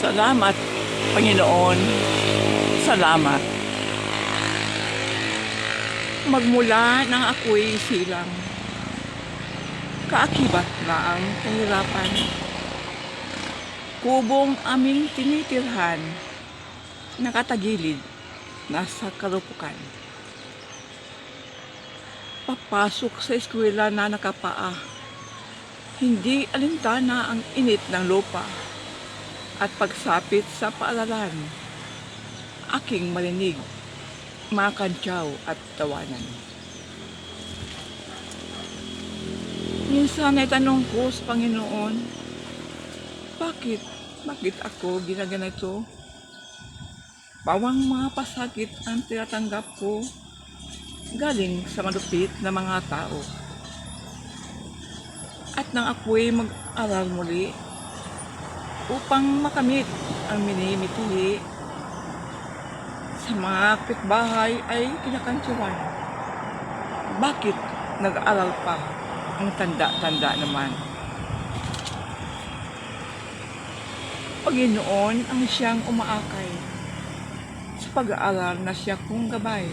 Salamat, Panginoon. Salamat. Magmula nang ako'y silang, kaakibat na ang kahirapan. Kubong aming tinitirhan, nakatagilid, nasa karupukan. Papasok sa eskwela na nakapaa, hindi alintana ang init ng lupa. At pagsapit sa paaralan, aking marinig, mga kantyaw at tawanan. Minsan ay tanong ko sa Panginoon, bakit ako ginaganito? Bawang mga pasakit ang tinatanggap ko galing sa malupit na mga tao. At nang ako'y mag-aral muli, upang makamit ang minimitihi sa mga kapitbahay ay kinakantyawan. Bakit nag-aaral pa ang tanda-tanda naman? Panginoon ang siyang umaakay sa pag-aaral na siya kong gabay.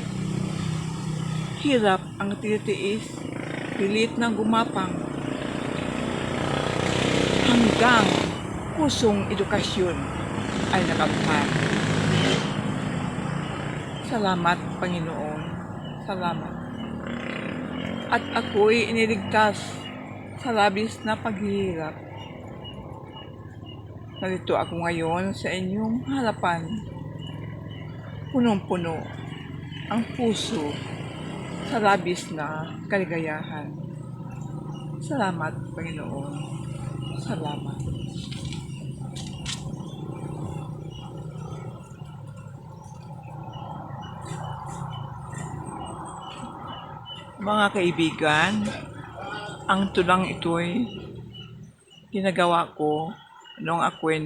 Hirap ang tinitiis, pilit ng gumapang, hanggang kusong edukasyon ay nakamtan. Salamat, Panginoon. Salamat. At ako'y iniligtas sa labis na paghihirap. Narito ako ngayon sa inyong harapan. Punong-puno ang puso sa labis na kaligayahan. Salamat, Panginoon. Salamat. Mga kaibigan, ang tulang ito'y ginagawa ko noong ako'y